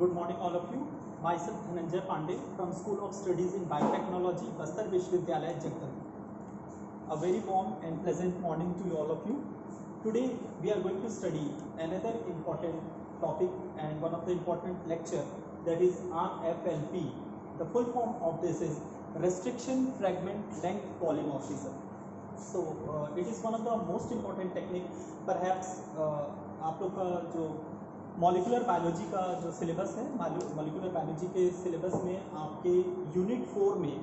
Good morning, all of you. Myself Dhananjay Pandey from School of Studies in Biotechnology, Bastar Vishwavidyalaya, Jagdalpur. A very warm and pleasant morning to all of you. Today we are going to study another important topic and one of the important lecture, that is RFLP. The full form of this is Restriction Fragment Length Polymorphism. So it is one of the most important technique. Perhaps आप लोग का जो molecular biology का जो syllabus है, molecular biology के syllabus में आपके यूनिट 4 में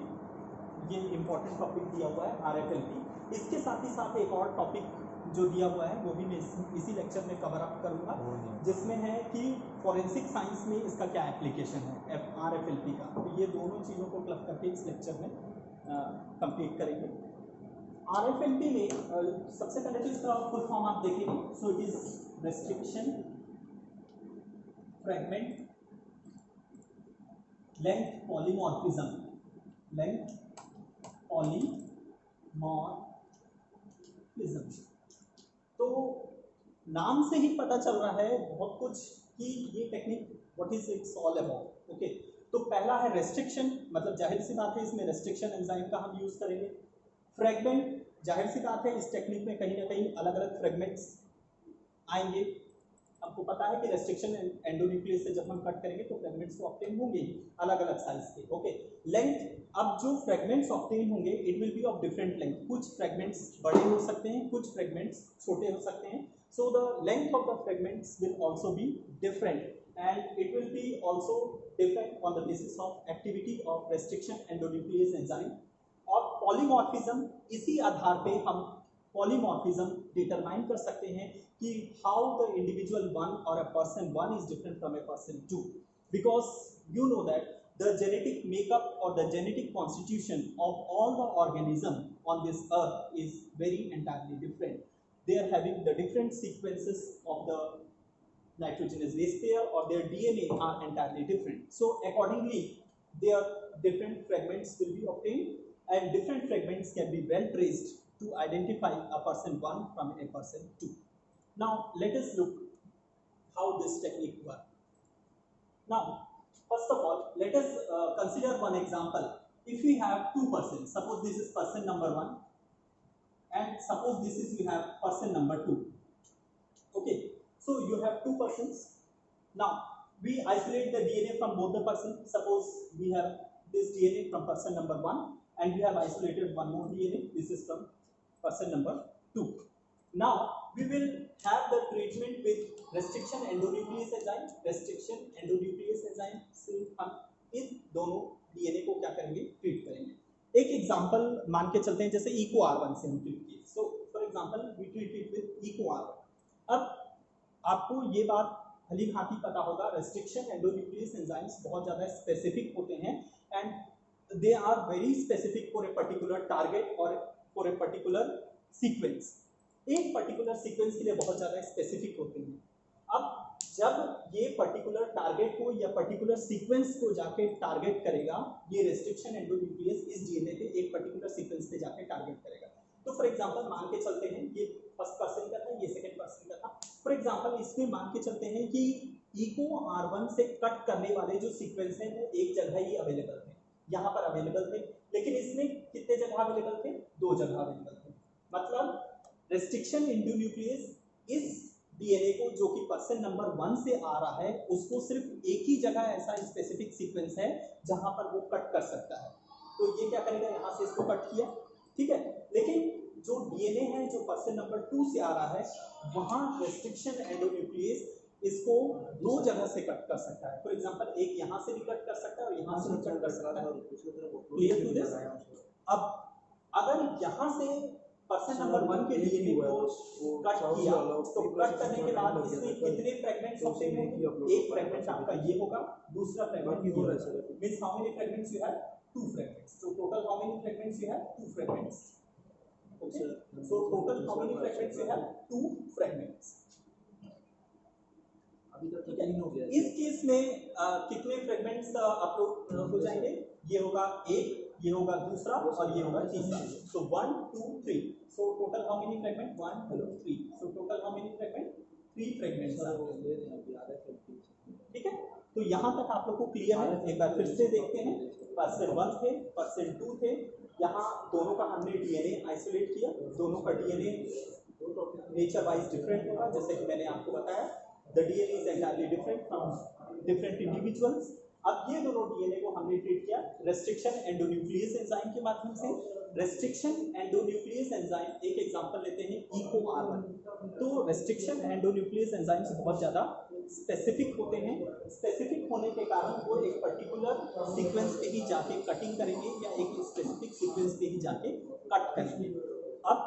ये इम्पॉर्टेंट टॉपिक दिया हुआ है RFLP। इसके साथ ही साथ एक और टॉपिक जो दिया हुआ है वो भी मैं इसी लेक्चर में कवर अप करूँगा, जिसमें है कि फॉरेंसिक साइंस में इसका क्या एप्लीकेशन है RFLP का। तो ये दोनों चीज़ों को क्लब करके इस लेक्चर में कंप्लीट करेंगे। RFLP में सबसे पहले तो इसका फुल फॉर्म आप देखेंगे। So it is restriction fragment length polymorphism. तो नाम से ही पता चल रहा है बहुत कुछ कि ये technique what is it's all about. Okay, तो पहला है रेस्ट्रिक्शन, मतलब जाहिर सी बात है इसमें रेस्ट्रिक्शन एंजाइम का हम यूज करेंगे। फ्रैगमेंट, जाहिर सी बात है इस टेक्निक में कहीं ना कहीं अलग अलग फ्रैगमेंट्स आएंगे। आपको पता है कि रेस्ट्रिक्शन एंडोन्यूक्लियस से जब हम कट करेंगे तो फ्रैगमेंट्स तो ऑब्टेन होंगे अलग अलग साइज के। ओके, लेंथ, अब जो फ्रैगमेंट्स ऑब्टेन होंगे it will be of different length. कुछ फ्रैगमेंट्स बड़े हो सकते हैं, कुछ फ्रैगमेंट्स छोटे हो सकते हैं। So the length of the fragments will also be different and it will be also different on the basis of activity of restriction endonuclease enzyme। और पॉलीमॉर्फिज्म, इसी आधार पे हम पॉलीमॉर्फिज्म डिटरमाइन कर सकते हैं कि हाउ द इंडिविजुअल वन और a person one is different from a person two, because you know that the genetic makeup or the genetic constitution of all the organism on this earth is very entirely different. They are having the different sequences of the nitrogenous base pair, or their DNA are entirely different. So accordingly their different fragments will be obtained and different fragments can be well traced to identify a person 1 from a person 2. Now let us look how this technique works. Now first of all let us consider one example. If we have two persons, suppose this is person number 1 and suppose this is we have person number 2. Okay, so you have two persons. Now we isolate the DNA from both the persons. Suppose we have this DNA from person number 1 and we have isolated one more DNA. This is from person number 2. Now we will have the treatment with restriction endonuclease enzyme। restriction endonuclease enzyme से हम इन दोनों DNA को क्या करेंगे, treat करेंगे। एक example मान के चलते हैं, जैसे EcoR1 से हम ट्रीट किए। So for example we treat it with EcoR1। अब आपको ये बात भली भांति पता होगा, रेस्ट्रिक्शन एंडोन्यूक्लियस एंजाइम्स बहुत ज़्यादा स्पेसिफिक होते हैं and they are very specific for a particular target और फॉर ए पर्टिकुलर सीक्वेंस। एक पर्टिकुलर सीक्वेंस के लिए बहुत ज़्यादा स्पेसिफिक होते हैं। अब जब ये पर्टिकुलर टारगेट को या पर्टिकुलर सीक्वेंस को जाके टारगेट करेगा, ये रेस्ट्रिक्शन एंडोन्यूक्लियस इस डीएनए पे एक पर्टिकुलर सीक्वेंस पे जाके टारगेट करेगा। तो फॉर एग्जांपल मान के चलते हैं ये फर्स्ट पर्सन का था, ये सेकंड पर्सन का था। फॉर एग्जांपल इसमें मान के चलते हैं कि EcoR1 से कट करने वाले जो सीक्वेंस हैं वो एक जगह ही अवेलेबल थे, यहाँ पर अवेलेबल थे, लेकिन इसमें कितने जगह अवेलेबल थे, 2 जगह अवेलेबल थे। मतलब रेस्ट्रिक्शन एंडोन्यूक्लियस इस डीएनए को जो कि पर्सन नंबर 1 से आ रहा है उसको सिर्फ एक ही जगह ऐसा स्पेसिफिक सीक्वेंस है जहां पर वो कट कर सकता है। तो ये क्या करेगा, यहाँ से इसको कट किया, ठीक है। लेकिन जो डीएनए है जो पर्सन नंबर 2 से आ रहा है वहां रेस्ट्रिक्शन एंडोन्यूक्लियस इसको 2 जगह से कट कर सकता है। फॉर एग्जांपल एक यहाँ से भी कट कर सकता है और यहाँ से भी कट कर सकता है। Clear to this? अब अगर यहाँ से पर्सन नंबर 1 के डीएनए को कट किया तो कट करने के बाद इसमें कितने फ्रैगमेंट्स होते हैं, एक फ्रैगमेंट आपका ये होगा, दूसरा फ्रैगमेंट ये होगा। Means how many fragments you have, 2 fragments. So total how many fragments you have, 2 fragments. Okay, so total how many fragments you have, 2 fragments। अभी तक 3 हो गया। इस केस में कितने फ्रैगमेंट्स अपलोड हो जाएंगे, ये होगा एक, ये होगा दूसरा और ये होगा तीसरा। सो 1 2 3। So total how many fragment, 1 2 3। So total how many fragment, 3 fragments. ठीक है, तो यहाँ तक आप लोग को क्लियर है? एक बार फिर से देखते हैं। पर्सन 1 थे, पर्सन 2 थे, यहाँ दोनों का हमने डीएनए आइसोलेट किया, दोनों का डीएनए नेचर वाइज डिफरेंट होगा, जैसे कि मैंने आपको बताया the DNA is entirely different from different individuals. अब ये दोनों डीएनए को हमने ट्रीट किया रेस्ट्रिक्शन एंडोन्यूक्लियस एंजाइम के माध्यम से। रेस्ट्रिक्शन एंडोन्यूक्लियस एंजाइम, एक एग्जांपल लेते हैं EcoR1। तो रेस्ट्रिक्शन एंडोन्यूक्लियस एंजाइम्स बहुत ज़्यादा स्पेसिफिक होते हैं। स्पेसिफिक होने के कारण वो एक पर्टिकुलर सीक्वेंस पे ही जाके कटिंग करेंगे या एक स्पेसिफिक सीक्वेंस पे ही जाके कट करेंगे। अब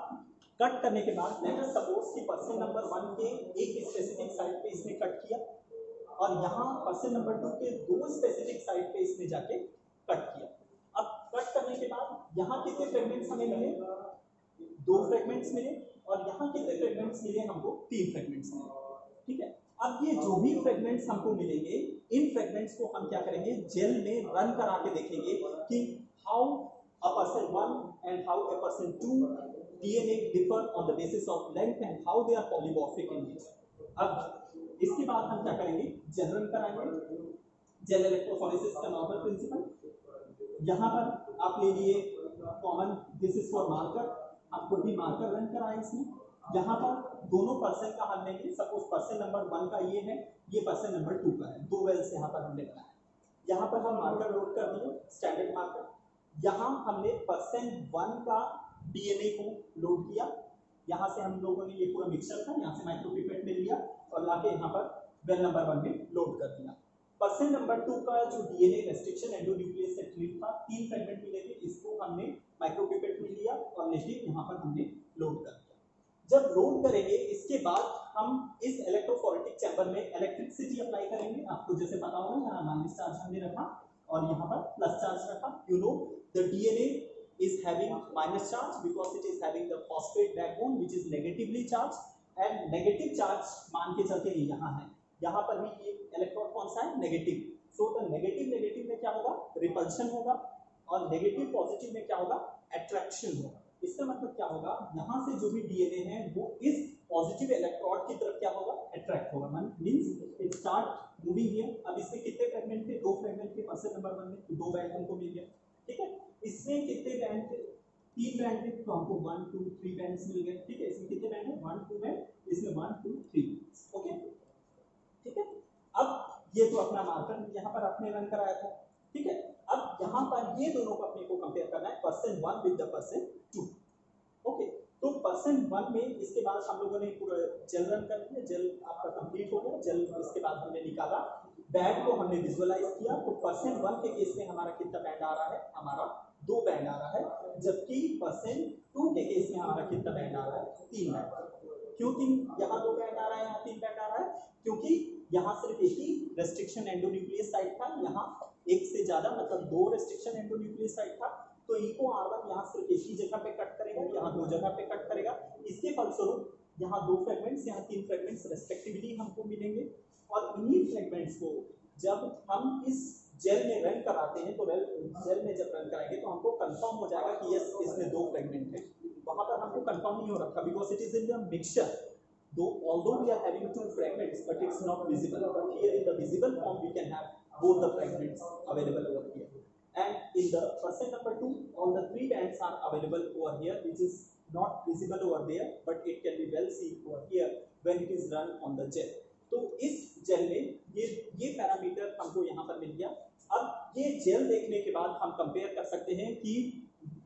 कट करने के बाद लेट अस सपोज कि पर्सन नंबर 1 के एक स्पेसिफिक साइट पे इसने कट किया और यहाँ पर्सन नंबर 2 के 2 स्पेसिफिक साइट पे इसने जाके कट किया। अब कट करने के बाद यहाँ कितने फ्रेगमेंट्स हमें मिले? 2 फ्रेगमेंट्स मिले और यहाँ कितने फ्रेगमेंट्स मिले हमको? 3 फ्रेगमेंट्स मिले। ठीक है, अब ये जो भी फ्रेगमेंट्स हमको मिलेंगे, इन फ्रेगमेंट्स को हम क्या करेंगे? जेल में रन करा के देखेंगे कि how a person 1 and how a person 2 DNA differ on the basis of length and how they are polymorphic in nature। अब इसके बाद हम क्या करेंगे? जेल रन कराएंगे, जेल इलेक्ट्रोफोरेसिस का नॉर्मल प्रिंसिपल। यहाँ पर आप ले लिए common, this is for marker, आपको भी मार्कर रन कराए इसमें। यहाँ पर दोनों पर्सन का हम लेंगे, सपोज पर्सन नंबर 1 का ये है, ये पर्सन नंबर 2 का है, 2 वेल्स यहाँ पर हमने बनाया। यहाँ पर हम मार्कर लोड कर दिए, स्टैंडर्ड मार्कर। यहाँ हमने पर्सन 1 का डीएनए को लोड किया, यहाँ से हम लोगों ने ये पूरा मिक्सचर था, यहाँ से माइक्रोपिपेट में लिया और लाके यहाँ पर वेल नंबर 1 में लोड कर दिया। पर्सन नंबर 2 का जो डीएनए रेस्ट्रिक्शन एंडोन्यूक्लियस से ट्रीट था, 3 फ्रेगमेंट मिले थे, इसको हमने माइक्रोपिपेट में लिया और लेके यहाँ पर हमने लोड कर दिया। जब लोड करेंगे इसके बाद हम इस इलेक्ट्रोफोरेटिक चैम्बर में इलेक्ट्रिसिटी अप्लाई करेंगे। आपको जैसे पता होगा यहाँ माइनस चार्ज हमने रखा और यहाँ पर प्लस चार्ज रखा। You know the DNA is having minus charge because it is having the phosphate backbone which is negatively charged and negative charge मान के चलते हैं यहाँ है, यहाँ पर भी ये इलेक्ट्रॉन कौन सा है? नेगेटिव। सो द नेगेटिव में क्या होगा? रिपल्शन होगा और नेगेटिव पॉजिटिव में क्या होगा? अट्रैक्शन होगा। इसका मतलब क्या होगा? यहाँ से जो भी डीएनए है वो इस पॉजिटिव इलेक्ट्रोड की तरफ क्या होगा? अट्रैक्ट होगा। Means it start moving here. अब इसमें कितने फ्रेगमेंट थे? 2 फ्रेगमेंट थे पर्सन नंबर 1 में, तो 2 बैंड हमको मिल गया। ठीक है, इसमें कितने बैंड थे? 3 बैंड थे, तो हमको 1 2 3 बैंड्स मिल गए। ठीक है, इसमें कितने बैंड है? 1 2 बैंड, इसमें 1 2 3। ओके, ठीक है। अब ये तो अपना मार्कर यहाँ पर आपने रन कराया था। ठीक है, अब यहाँ पर ये दोनों को अपने को कंपेयर करना है, person 1 with the person 2। Okay, तो पर्सन 1 में इसके बाद हम लोगों ने पूरा जेल रन कर दिया, जेल आपका कंप्लीट हो गया। जेल इसके बाद हमने निकाला, बैंड को हमने विजुअलाइज किया। तो पर्सन 1 के केस में हमारा कितना बैंड आ रहा है? हमारा 2 बैंड आ रहा है, जबकि पर्सन 2 के केस में हमारा कितना बैंड आ रहा है? 3 बैंड। क्यों 3? यहाँ 2 बैंड आ रहा है, यहाँ 3 बैंड आ रहा है, क्योंकि यहाँ सिर्फ एक ही रेस्ट्रिक्शन एंडोन्यूक्लियस साइट था, यहाँ एक से ज्यादा मतलब 2 रेस्ट्रिक्शन एंडोन्यूक्लियस साइट था। तो EcoR1 यहाँ सिर्फ एक ही जगह पे कट करेगा, यहाँ 2 जगह पे कट करेगा। इसके फलस्वरूप यहाँ 2 फ्रेगमेंट्स, यहाँ 3 फ्रेगमेंट्स रेस्पेक्टिवली हमको मिलेंगे। और इन्हीं फ्रेगमेंट्स को जब हम इस जेल में रन कराते हैं, तो जेल में जब रन कराएंगे तो हमको कंफर्म हो जाएगा कि यस इसमें 2 फ्रेगमेंट है। वहां पर हमको कंफर्म नहीं हो रखा because it is in the mixture. Although we are having 2 fragments, but it's not visible. But here in the visible form, we can have both the fragments available over here. And in the person number 2, all the 3 bands are available over here, which is not visible over there, but it can be well seen over here when it is run on the gel. तो इस jail में ये parameter हमको यहाँ पर मिल गया। अब ये जेल देखने के बाद हम कंपेयर कर सकते हैं कि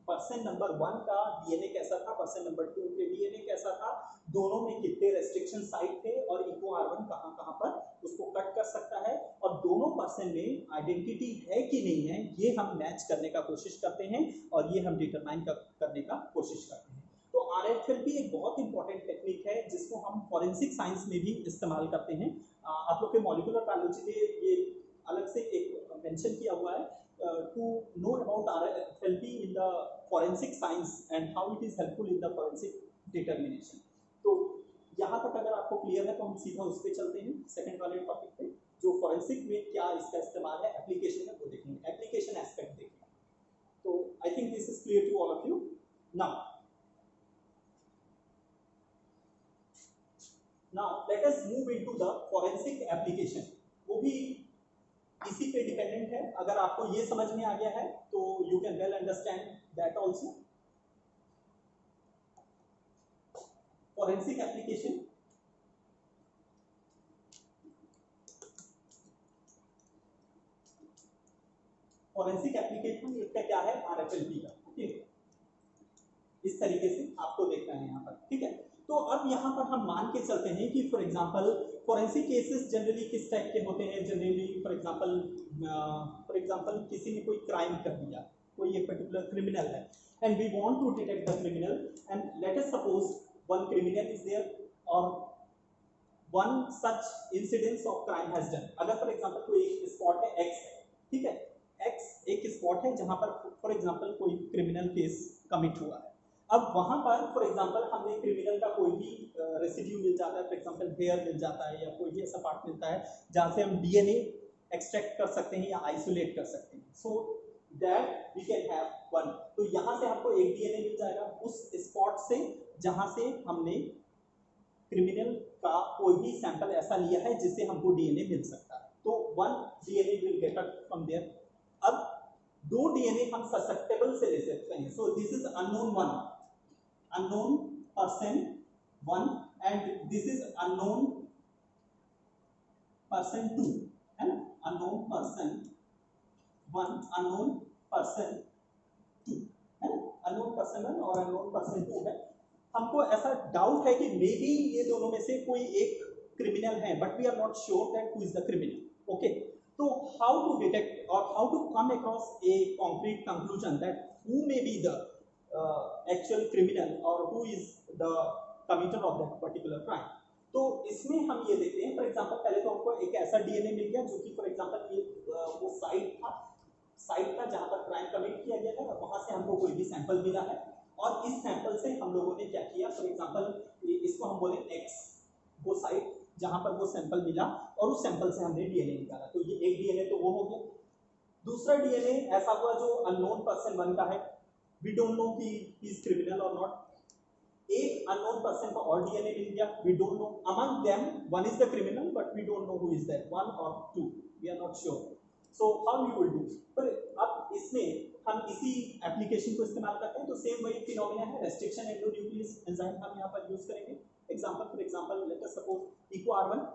पर्सन नंबर 1 का डीएनए कैसा था, पर्सन नंबर 2 के डीएनए कैसा था, दोनों में कितने रेस्ट्रिक्शन साइट थे और EcoR1 कहाँ पर उसको कट कर सकता है, और दोनों पर्सन में आइडेंटिटी है कि नहीं है, ये हम मैच करने का कोशिश करते हैं और ये हम डिटरमाइन करने का कोशिश करते हैं। तो RFLP एक बहुत इंपॉर्टेंट टेक्निक है जिसको हम फॉरेंसिक साइंस में भी इस्तेमाल करते हैं। आप लोग के मॉलिक्यूलर बायोलॉजी में ये अलग से एक मेंशन किया हुआ है to know about RFLP in the forensic science and how it is helpful in the forensic determination। तो यहाँ तक अगर आपको क्लियर है तो हम सीधा उस पर चलते हैं सेकंड वाले टॉपिक पे, जो फॉरेंसिक में क्या इसका इस्तेमाल है, एप्लीकेशन है, वो देखेंगे, एप्लीकेशन एस्पेक्ट देखेंगे। तो I think this is clear to all of you. Now let us move into the forensic application। वो भी इसी पे डिपेंडेंट है। अगर आपको ये समझ में आ गया है तो you can well understand that also. Forensic application, forensic application इसका क्या है, RFLP का। ओके, इस तरीके से आपको देखना है यहाँ पर, ठीक है। तो अब यहाँ पर हम मान के चलते हैं कि for example forensic cases generally किस टाइप के होते हैं। जनरली फॉर एग्जांपल किसी ने कोई क्राइम कर दिया, कोई एक पर्टिकुलर क्रिमिनल है, and we want to detect the criminal, and let us suppose one criminal is there और one such incidence of crime has done. अगर फॉर एग्जांपल कोई एक स्पॉट है X है, ठीक है, X एक स्पॉट है जहां पर फॉर एग्जांपल कोई क्रिमिनल केस कमिट हुआ है। अब वहां पर फॉर एग्जांपल हमें क्रिमिनल का कोई भी रेसिड्यू मिल जाता है, फॉर एग्जांपल हेयर मिल जाता है या कोई भी ऐसा पार्ट मिलता है जहां से हम DNA एक्सट्रैक्ट कर सकते हैं या आइसोलेट कर सकते हैं, so that we can have one. तो यहां से हमको एक DNA मिल जाएगा उस स्पॉट से जहां से हमने क्रिमिनल का कोई भी सैंपल ऐसा लिया है जिससे हमको DNA मिल सकता है, तो one DNA will get from there. अब दो DNA हम सस्पेक्टेबल से ले सकते हैं, so this is unknown one, unknown person 1 and this is unknown person 2, है ना, unknown person 1 unknown person 2, है ना, unknown person 1 और unknown person 2 है। हमको ऐसा डाउट है कि मे बी ये दोनों में से कोई एक क्रिमिनल है, but we are not sure that who is the criminal. Okay, तो हाउ टू डिटेक्ट और how to come across a concrete conclusion that who may be the actual criminal or who is the committer of that particular crime। तो इसमें हम ये देखते हैं, for example पहले तो हमको एक ऐसा DNA मिल गया जो कि फॉर एग्जांपल ये वो साइट था जहां पर क्राइम कमिट किया गया था, और वहां से हमको कोई भी सैंपल मिला है, और इस सैंपल से हम लोगों ने क्या किया, फॉर एग्जांपल इसको हम बोले X, वो साइट जहां पर वो सैंपल मिला और उस सैंपल से हमने DNA निकाला, तो ये एक DNA तो वो हो गया। दूसरा DNA ऐसा हुआ जो अननोन पर्सन 1 का है, we don't know he is criminal or not। एक अननोन पर्सन का और DNA मिल गया, we don't know among them one is the criminal but we don't know who is that, 1 or 2 we are not sure, so how you will do। पर अब इसमें हम इसी application को इस्तेमाल करते हैं, तो सेम वही फिनोमेना है, रेस्ट्रिक्शन एंडोन्यूक्लियस एंजाइम हम यहाँ पर यूज करेंगे। Example for example let us suppose EcoR1।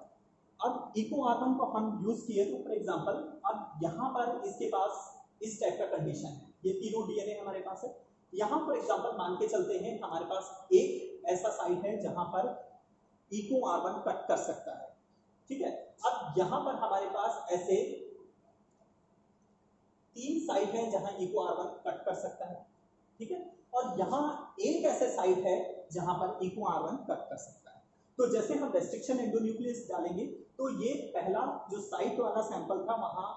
अब EcoR1 को हम यूज किए तो फॉर एग्जांपल अब यहाँ पर इसके पास इस टाइप का कंडीशन है, ये तीनों DNA हमारे पास है। यहाँ फॉर एग्जांपल मान के चलते हैं हमारे पास एक ऐसा साइट है जहां पर EcoR1 कट कर सकता है, ठीक है। अब यहाँ पर हमारे पास ऐसे 3 साइट है जहां EcoR1 कट कर सकता है, ठीक है, और यहाँ एक ऐसे साइट है जहां पर EcoR1 कट कर सकता है। तो जैसे हम रेस्ट्रिक्शन एंडोन्यूक्लियस डालेंगे तो ये पहला जो साइट वाला सैंपल था वहां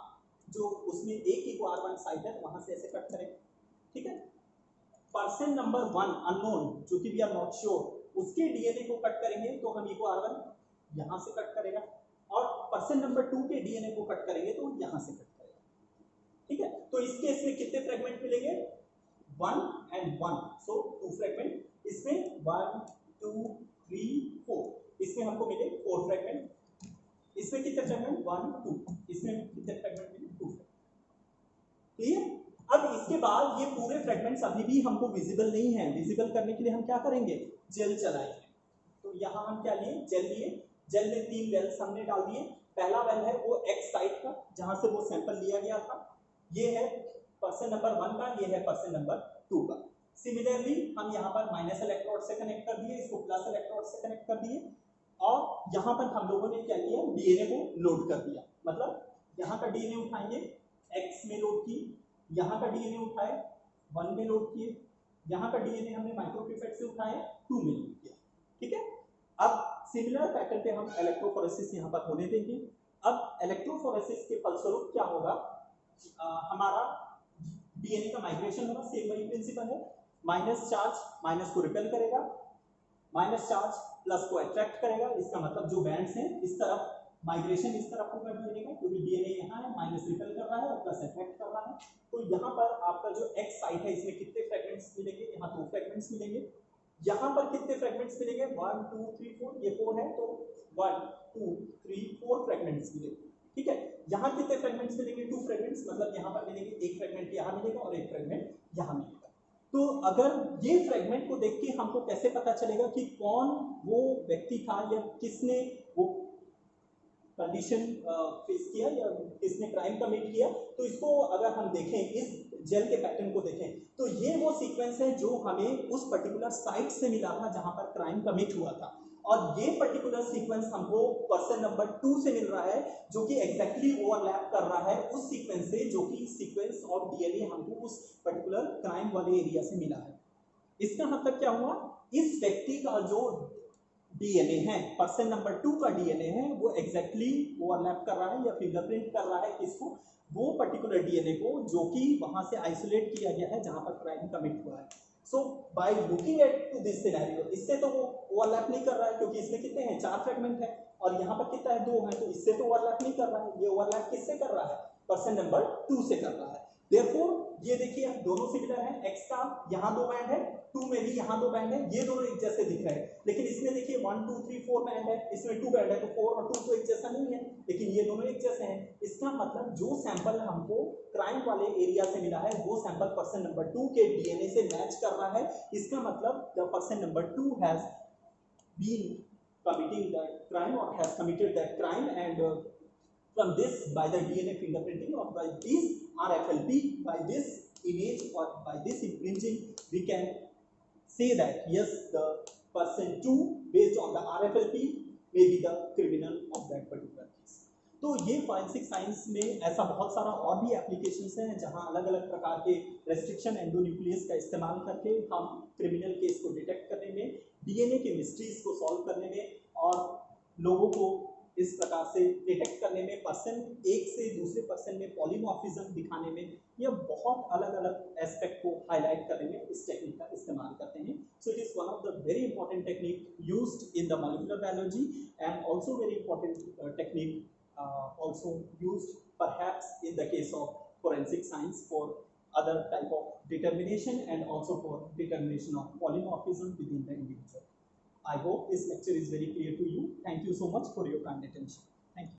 जो उसमें एक EcoR1 साइट है वहां से ऐसे कट करेंगे, ठीक है। पर्सन नंबर 1 अननोन जो कि वी आर नॉट श्योर, उसके DNA को कट करेंगे तो हम EcoR1 यहां से कट करेगा, और पर्सन नंबर 2 के DNA को कट करेंगे तो यहां से कट करेगा, ठीक है। तो इस केस में कितने फ्रेगमेंट मिलेंगे, 1 and 1, सो 2 फ्रेगमेंट। इसमें 1 2 3 4, इसमें हमको मिले 4 फ्रेगमेंट। इसमें कितने फ्रेगमेंट, 1 2, इसमें कितने फ्रेगमेंट मिले, 2 फ्रेगमेंट, क्लियर। अब इसके बाद ये पूरे फ्रेगमेंट्स अभी भी हमको विजिबल नहीं है, विजिबल करने के लिए हम क्या करेंगे, जेल चलाएंगे। तो यहाँ हम क्या लिए, जेल लिए, जेल में 3 वेल्स हमने डाल दिए। पहला वेल है वो X साइट का जहां से वो सैंपल लिया गया था, ये है पर्सन नंबर 1 का, ये है पर्सन नंबर 2 का। सिमिलरली हम यहाँ पर माइनस इलेक्ट्रोड से कनेक्ट कर दिए, इसको प्लस इलेक्ट्रोड से कनेक्ट कर दिए, और यहाँ पर हम लोगों ने क्या किया, DNA को लोड कर दिया। मतलब यहाँ का DNA उठाएंगे, X में लोड की, यहाँ का DNA उठाए 1 में लोड किए, यहाँ का DNA हमने माइक्रोपिपेट से उठाए 2 में लोड किया, ठीक है। अब सिमिलर पैटर्न पे हम इलेक्ट्रोफोरेसिस यहाँ पर होने देंगे। अब इलेक्ट्रोफोरेसिस के फलस्वरूप क्या होगा, हमारा DNA का माइग्रेशन होगा, सेम वही प्रिंसिपल है, माइनस चार्ज माइनस को रिपेल करेगा, माइनस चार्ज प्लस को अट्रैक्ट करेगा। इसका मतलब जो बैंड्स हैं इस तरफ माइग्रेशन इस तरफ होगा DNA का, क्योंकि DNA यहाँ है, माइनस रिपेल कर रहा है और प्लस अट्रैक्ट कर रहा है। तो यहाँ पर आपका जो X साइट है इसमें कितने फ्रेगमेंट्स मिलेंगे, यहाँ 2 फ्रेगमेंट्स मिलेंगे। यहाँ पर कितने फ्रेगमेंट्स मिलेंगे, 1 2 3 4, ये 4 है तो 1 2 3 4 फ्रेगमेंट्स मिलेंगे। ठीक है, यहाँ कितने फ्रेगमेंट्स मिलेंगे? 2 फ्रेगमेंट्स, मतलब यहाँ पर मिलेंगे, एक फ्रेगमेंट यहाँ मिलेगा और एक फ्रेगमेंट यहाँ मिलेगा। तो अगर ये फ्रेगमेंट को देख के हमको कैसे पता चलेगा कि कौन वो व्यक्ति था या किसने वो कंडीशन फेस किया या किसने क्राइम कमिट किया? तो इसको अगर हम देखें, इस जेल के पैटर्न को देखें, तो ये वो सीक्वेंस है जो हमें उस पर्टिकुलर साइट से मिला था जहां पर क्राइम कमिट हुआ था, और ये पर्टिकुलर सीक्वेंस हमको पर्सन नंबर 2 से मिल रहा है, जो कि एग्जैक्टली ओवरलैप कर रहा है उस सीक्वेंस से, जो कि सीक्वेंस ऑफ डीएनए हमको उस पर्टिकुलर क्राइम वाले एरिया से मिला है। इसका मतलब क्या हुआ? इस व्यक्ति का जो डीएनए है, पर्सन नंबर 2 का डीएनए है, वो एग्जैक्टली ओवरलैप कर रहा है या फिंगरप्रिंट कर रहा है किसको? वो पर्टिकुलर डीएनए को, जो कि वहां से आइसोलेट किया गया है जहां पर क्राइम कमिट हुआ है। So by looking at to this scenario, इससे तो वो ओवरलैप नहीं कर रहा है क्योंकि इसमें कितने हैं? 4 फ्रेगमेंट है, और यहाँ पर कितना है? 2 है, तो इससे तो ओवरलैप नहीं कर रहा है। ये ओवरलैप किससे कर रहा है? पर्सन नंबर 2 से कर रहा है। देयरफॉर ये देखिए दोनों सिमिलर है, x का यहाँ 2 बैंड है, 2 में भी यहाँ 2 बैंड है, ये दोनों एक जैसे दिख रहे हैं। लेकिन इसमें देखिए 1 2 3 4 बैंड है, इसमें 2 बैंड है, तो 4 और 2 तो एक जैसा नहीं है, लेकिन ये दोनों एक जैसे हैं। इसका मतलब जो सैंपल हमको क्राइम वाले एरिया से मिला है, वो सैंपल पर्सन नंबर 2 के डीएनए से मैच कर रहा है। इसका मतलब the person number 2 has been committing that crime or has committed that crime, and from this, by the DNA fingerprinting or by this RFLP, by this image or by this imprinting, we can say that yes, the person 2 based on the RFLP may be the criminal of that particular case. तो ये forensic science में ऐसा बहुत सारा और भी applications हैं जहां अलग अलग प्रकार के रेस्ट्रिक्शन एंडोन्यूक्लियस का इस्तेमाल करके हम क्रिमिनल केस को डिटेक्ट करने में, डीएनए के मिस्ट्रीज को सॉल्व करने में और लोगों को इस प्रकार से डिटेक्ट करने में, पर्सन एक से दूसरे पर्सन में पॉलीमॉर्फिज्म दिखाने में, यह बहुत अलग अलग एस्पेक्ट को हाईलाइट करने में इस टेक्निक का इस्तेमाल करते हैं। So it is one of the very important technique used in the molecular biology and also very important technique also used perhaps in the case of forensic science for other type of determination and also for determination of polymorphism within the individual. I hope this lecture is very clear to you. Thank you so much for your kind attention.